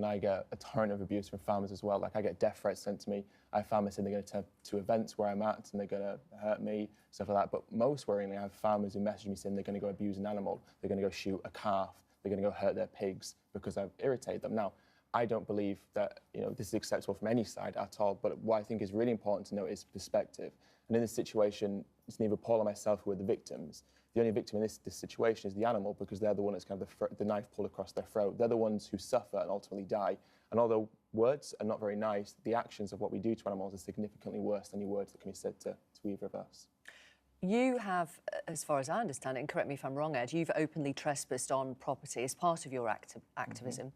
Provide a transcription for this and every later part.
and I get a torrent of abuse from farmers as well. Like, I get death threats sent to me. I have farmers saying they're going to turn to events where I'm at and they're going to hurt me, stuff like that. But most worryingly, I have farmers who message me saying they're going to go abuse an animal, they're going to go shoot a calf, they're going to go hurt their pigs because I've irritated them. Now, I don't believe that this is acceptable from any side at all, but what I think is really important to note is perspective. And in this situation, it's neither Paul or myself who are the victims. The only victim in this situation is the animal, because they're the one that's kind of the knife pulled across their throat. They're the ones who suffer and ultimately die. And although words are not very nice, the actions of what we do to animals are significantly worse than any words that can be said to either of us. You have, as far as I understand it, and correct me if I'm wrong, Ed, you've openly trespassed on property as part of your activism,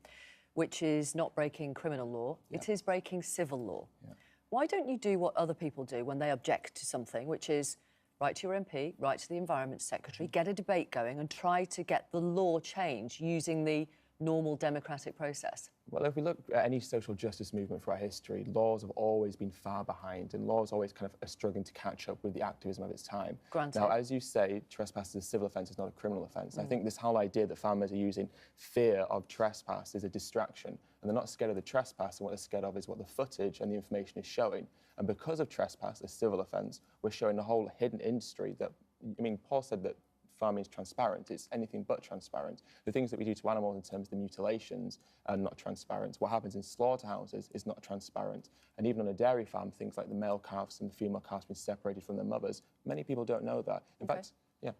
which is not breaking criminal law, it is breaking civil law. Why don't you do what other people do when they object to something, which is write to your MP, write to the Environment Secretary, get a debate going and try to get the law changed using the normal democratic process? Well, if we look at any social justice movement throughout history, laws have always been far behind, and laws always kind of are struggling to catch up with the activism of its time. Granted. Now, as you say, trespass is a civil offence, it's not a criminal offence. I think this whole idea that farmers are using fear of trespass is a distraction, and they're not scared of the trespass, and what they're scared of is what the footage and the information is showing. And because of trespass, a civil offence, we're showing a whole hidden industry that, I mean, Paul said that farming is transparent. It's anything but transparent. The things that we do to animals in terms of the mutilations are not transparent. What happens in slaughterhouses is not transparent. And even on a dairy farm, things like the male calves and the female calves being separated from their mothers, many people don't know that. In fact,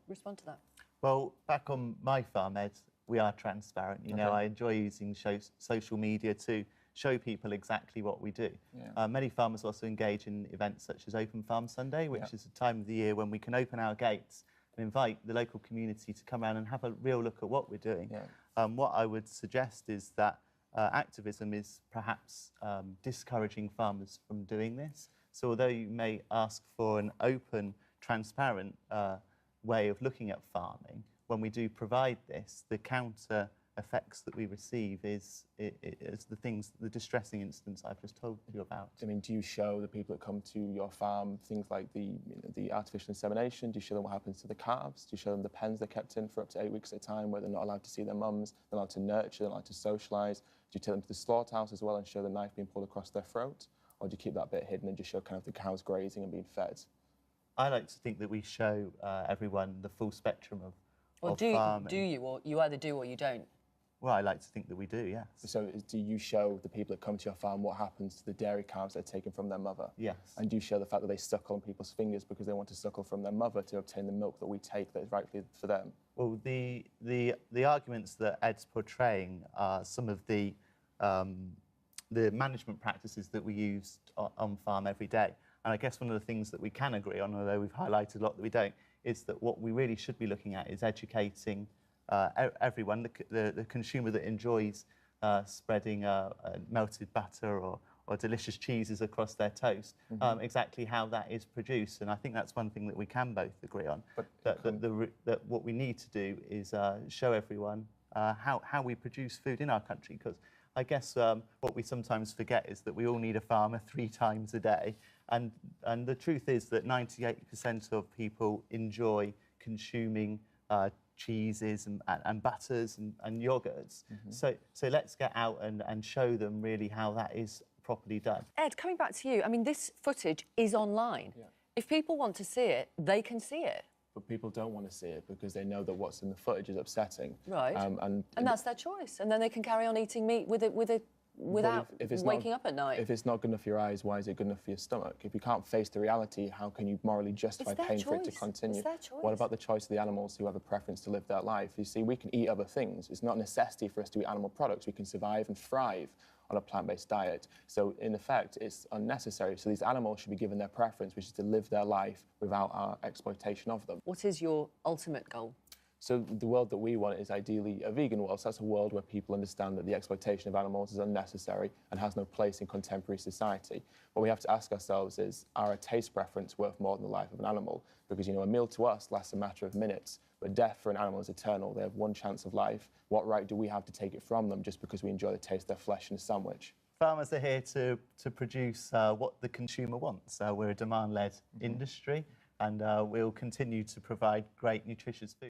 Respond to that. Well, back on my farm, Ed, we are transparent. You know, I enjoy using social media to show people exactly what we do. Many farmers also engage in events such as Open Farm Sunday, which is a time of the year when we can open our gates and invite the local community to come around and have a real look at what we're doing. What I would suggest is that activism is perhaps discouraging farmers from doing this. So although you may ask for an open, transparent way of looking at farming, when we do provide this, the counter effects that we receive is the distressing instance I've just told you about. I mean, do you show the people that come to your farm things like the artificial insemination? Do you show them what happens to the calves? Do you show them the pens they're kept in for up to 8 weeks at a time where they're not allowed to see their mums, they're not allowed to nurture, they're not allowed to socialise? Do you take them to the slaughterhouse as well and show the knife being pulled across their throat? Or do you keep that bit hidden and just show kind of the cows grazing and being fed? I like to think that we show everyone the full spectrum of farming. Do you, or you either do or you don't? Well, I like to think that we do, yes. So do you show the people that come to your farm what happens to the dairy calves that are taken from their mother? Yes. And do you show the fact that they suckle on people's fingers because they want to suckle from their mother to obtain the milk that we take that is rightfully for them? Well, the arguments that Ed's portraying are some of the management practices that we use on farm every day. And I guess one of the things that we can agree on, although we've highlighted a lot that we don't, is that what we really should be looking at is educating everyone, the consumer that enjoys spreading melted butter or delicious cheeses across their toast, exactly how that is produced. And I think that's one thing that we can both agree on, that what we need to do is show everyone how we produce food in our country, because I guess what we sometimes forget is that we all need a farmer 3 times a day. And the truth is that 98% of people enjoy consuming cheeses and butters and yogurts. So let's get out and show them really how that is properly done. Ed, coming back to you, I mean, this footage is online. If people want to see it, they can see it. But people don't want to see it because they know that what's in the footage is upsetting. Right. And that's their choice. And then they can carry on eating meat without waking up at night. If it's not good enough for your eyes, why is it good enough for your stomach? If you can't face the reality, how can you morally justify paying for it to continue? It's their choice. What about the choice of the animals who have a preference to live their life? You see, we can eat other things. It's not a necessity for us to eat animal products. We can survive and thrive on a plant-based diet. So, in effect, it's unnecessary. So these animals should be given their preference, which is to live their life without our exploitation of them. What is your ultimate goal? So the world that we want is ideally a vegan world. So that's a world where people understand that the exploitation of animals is unnecessary and has no place in contemporary society. What we have to ask ourselves is, are a taste preference worth more than the life of an animal? Because, a meal to us lasts a matter of minutes, but death for an animal is eternal. They have one chance of life. What right do we have to take it from them just because we enjoy the taste of their flesh in a sandwich? Farmers are here to produce what the consumer wants. We're a demand-led industry, and we'll continue to provide great, nutritious food.